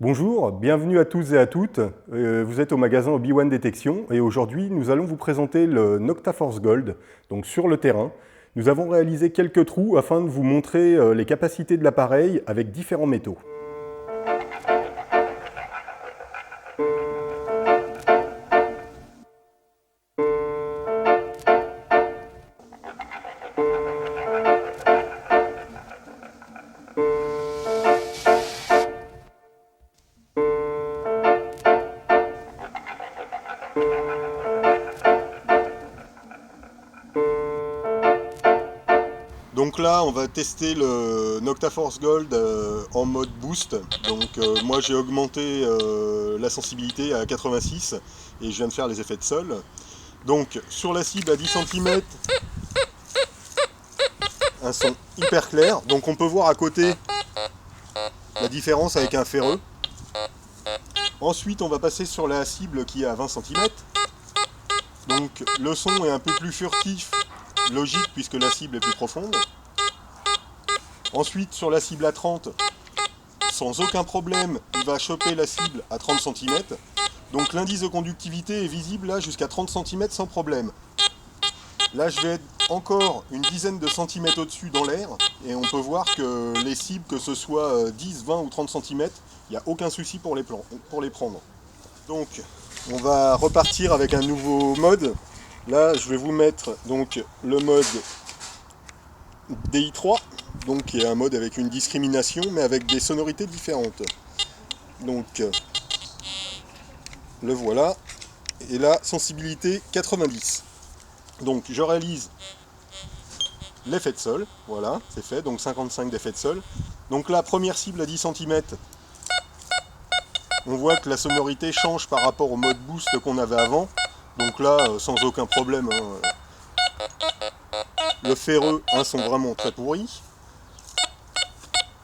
Bonjour, bienvenue à tous et à toutes. Vous êtes au magasin Obi-Wan Détection et aujourd'hui nous allons vous présenter le Nocta Force Gold. Donc sur le terrain, nous avons réalisé quelques trous afin de vous montrer les capacités de l'appareil avec différents métaux. Donc là, on va tester le Nocta Force Gold en mode boost. Donc moi j'ai augmenté la sensibilité à 86 et je viens de faire les effets de sol. Donc sur la cible à 10 cm, un son hyper clair. Donc on peut voir à côté la différence avec un ferreux. Ensuite on va passer sur la cible qui est à 20 cm. Donc le son est un peu plus furtif, logique puisque la cible est plus profonde. Ensuite sur la cible à 30, sans aucun problème, il va choper la cible à 30 cm. Donc l'indice de conductivité est visible là jusqu'à 30 cm sans problème. Là je vais être encore une dizaine de centimètres au-dessus dans l'air et on peut voir que les cibles, que ce soit 10, 20 ou 30 cm, il n'y a aucun souci pour les prendre. Donc on va repartir avec un nouveau mode. Là je vais vous mettre donc le mode DI3, donc qui est un mode avec une discrimination mais avec des sonorités différentes. Donc le voilà, et là sensibilité 90. Donc je réalise l'effet de sol, voilà, c'est fait, donc 55 d'effet de sol. Donc la première cible à 10 cm, on voit que la sonorité change par rapport au mode boost qu'on avait avant. Donc là, sans aucun problème, hein. Le ferreux, un son vraiment très pourri.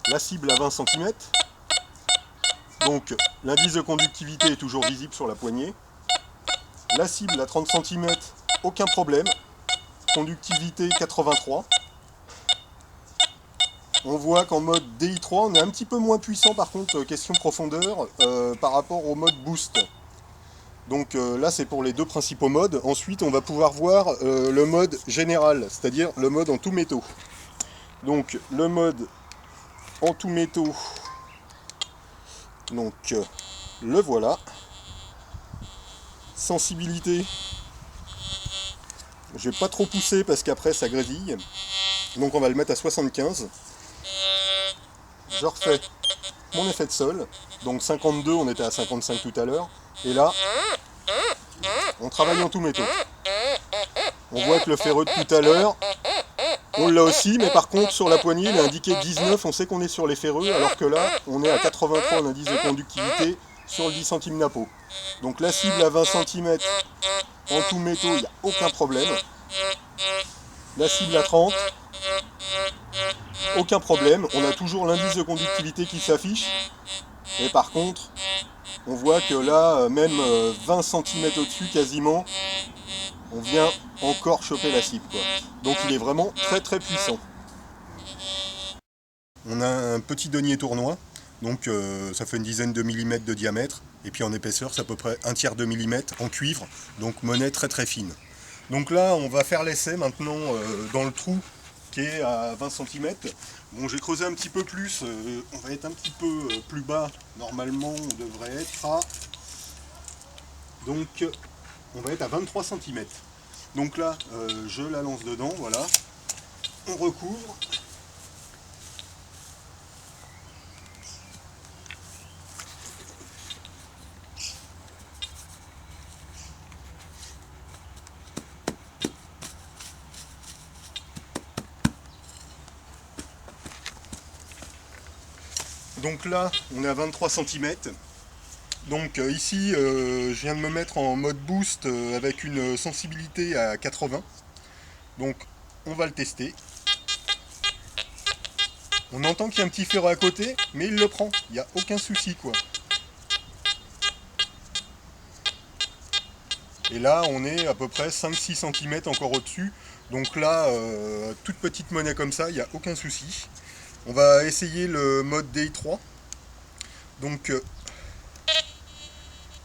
La cible à 20 cm. Donc l'indice de conductivité est toujours visible sur la poignée. La cible à 30 cm, aucun problème. Conductivité 83. On voit qu'en mode DI3, on est un petit peu moins puissant par contre, question profondeur, par rapport au mode boost. Donc là c'est pour les deux principaux modes. Ensuite on va pouvoir voir le mode général, c'est-à-dire le mode en tout métaux. Donc le mode en tout métaux, donc le voilà. Sensibilité, je vais pas trop pousser parce qu'après ça grésille. Donc on va le mettre à 75. Je refais mon effet de sol. Donc 52, on était à 55 tout à l'heure. Et là, on travaille en tout métaux. On voit que le ferreux de tout à l'heure, on l'a aussi, mais par contre sur la poignée il est indiqué 19, on sait qu'on est sur les ferreux, alors que là on est à 83 en indice de conductivité sur le 10 centimes napo. Donc la cible à 20 cm en tout métaux, il n'y a aucun problème. La cible à 30, aucun problème, on a toujours l'indice de conductivité qui s'affiche. Et par contre, on voit que là, même 20 cm au-dessus quasiment, on vient encore choper la cible, quoi. Donc il est vraiment très très puissant. On a un petit denier tournois, donc ça fait une dizaine de millimètres de diamètre, et puis en épaisseur c'est à peu près un tiers de millimètre en cuivre, donc monnaie très très fine. Donc là on va faire l'essai maintenant dans le trou qui est à 20 cm. Bon, j'ai creusé un petit peu plus, on va être un petit peu plus bas, normalement on devrait être à... Donc on va être à 23 cm. Donc là je la lance dedans, voilà, on recouvre. Donc là, on est à 23 cm. Donc ici, je viens de me mettre en mode boost avec une sensibilité à 80. Donc on va le tester. On entend qu'il y a un petit ferreux à côté, mais il le prend. Il n'y a aucun souci, quoi. Et là on est à peu près 5-6 cm encore au-dessus. Donc là, toute petite monnaie comme ça, il n'y a aucun souci. On va essayer le mode DI3. Donc,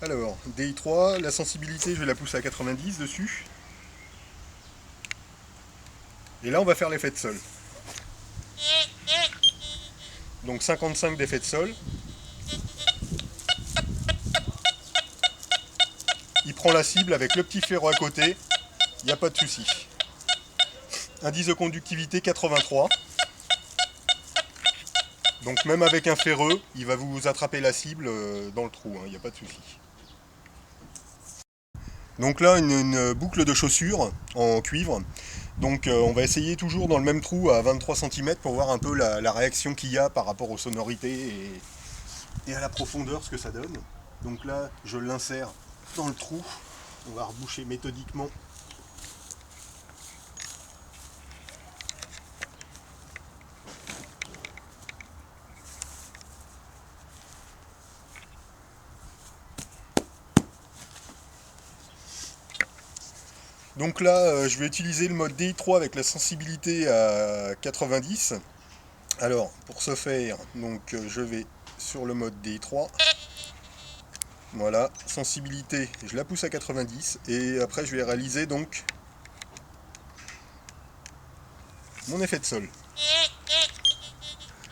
alors, DI3, la sensibilité, je vais la pousser à 90 dessus. Et là, on va faire l'effet de sol. Donc 55 d'effet de sol. Il prend la cible avec le petit ferreux à côté, il n'y a pas de souci. Indice de conductivité 83. Donc même avec un ferreux, il va vous attraper la cible dans le trou, il n'y a pas de souci. Donc là, une boucle de chaussure en cuivre. Donc on va essayer toujours dans le même trou à 23 cm pour voir un peu la réaction qu'il y a par rapport aux sonorités et à la profondeur, ce que ça donne. Donc là, je l'insère dans le trou. On va reboucher méthodiquement. Donc là, je vais utiliser le mode DI3 avec la sensibilité à 90. Alors, pour ce faire, donc, je vais sur le mode DI3. Voilà, sensibilité, je la pousse à 90. Et après, je vais réaliser donc mon effet de sol.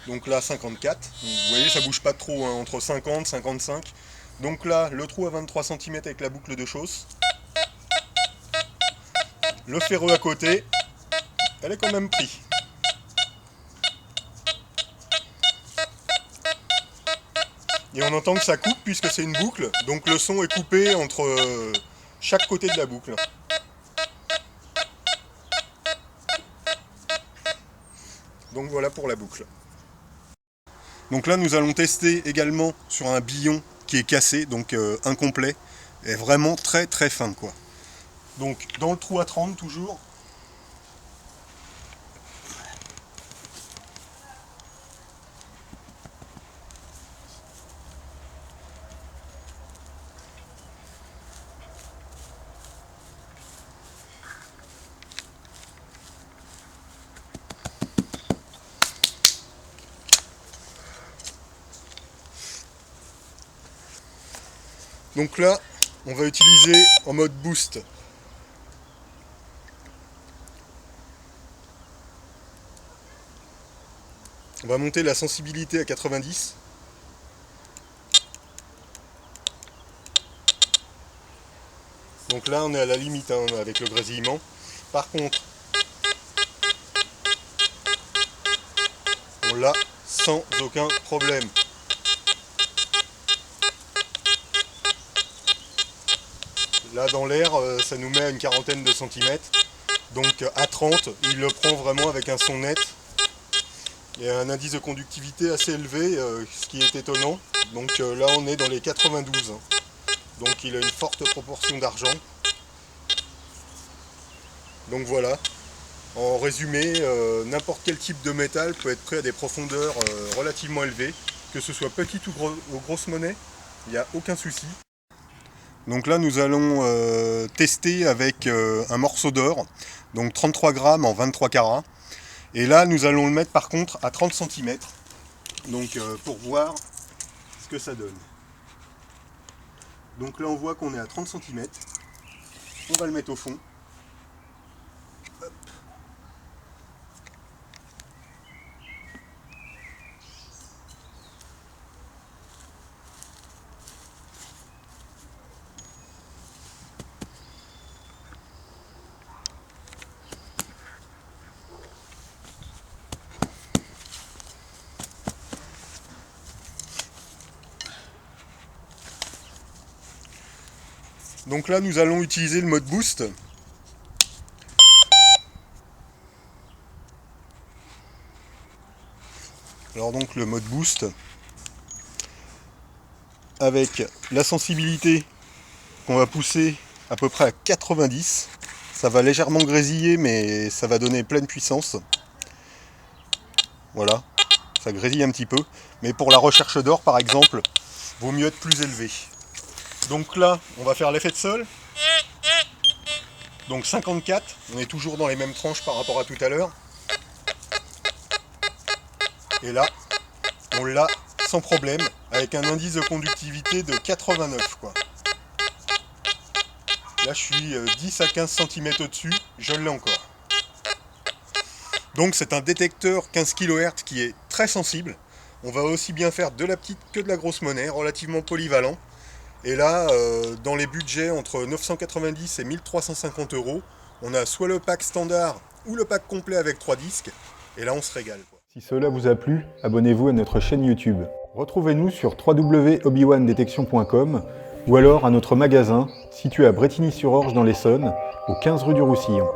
Donc là, 54. Vous voyez, ça bouge pas trop, entre 50 et 55. Donc là, le trou à 23 cm avec la boucle de chausse. Le ferreux à côté, elle est quand même pris. Et on entend que ça coupe puisque c'est une boucle, donc le son est coupé entre chaque côté de la boucle. Donc voilà pour la boucle. Donc là nous allons tester également sur un billon qui est cassé, donc incomplet, et vraiment très très fin quoi. Donc dans le trou à 30 toujours. Donc là, on va utiliser en mode boost. On va monter la sensibilité à 90. Donc là, on est à la limite avec le grésillement. Par contre, on l'a sans aucun problème. Là dans l'air, ça nous met à une quarantaine de centimètres. Donc à 30, il le prend vraiment avec un son net. Il y a un indice de conductivité assez élevé, ce qui est étonnant. Donc là on est dans les 92. Donc il a une forte proportion d'argent. Donc voilà. En résumé, n'importe quel type de métal peut être prêt à des profondeurs relativement élevées. Que ce soit petite ou grosse monnaie, il n'y a aucun souci. Donc là nous allons tester avec un morceau d'or, donc 33 grammes en 23 carats. Et là nous allons le mettre par contre à 30 cm, donc pour voir ce que ça donne. Donc là on voit qu'on est à 30 cm, on va le mettre au fond. Hop. Donc là nous allons utiliser le mode boost. Alors donc le mode boost avec la sensibilité qu'on va pousser à peu près à 90. Ça va légèrement grésiller mais ça va donner pleine puissance. Voilà, ça grésille un petit peu. Mais pour la recherche d'or par exemple, vaut mieux être plus élevé. Donc là, on va faire l'effet de sol. Donc 54, on est toujours dans les mêmes tranches par rapport à tout à l'heure. Et là, on l'a sans problème, avec un indice de conductivité de 89, quoi. Là, je suis 10 à 15 cm au-dessus, je l'ai encore. Donc c'est un détecteur 15 kHz qui est très sensible. On va aussi bien faire de la petite que de la grosse monnaie, relativement polyvalent. Et là, dans les budgets entre 990 et 1350 €, on a soit le pack standard ou le pack complet avec 3 disques. Et là, on se régale, quoi. Si cela vous a plu, abonnez-vous à notre chaîne YouTube. Retrouvez-nous sur www.obiwandetection.com ou alors à notre magasin situé à Brétigny-sur-Orge dans l'Essonne, au 15 rue du Roussillon.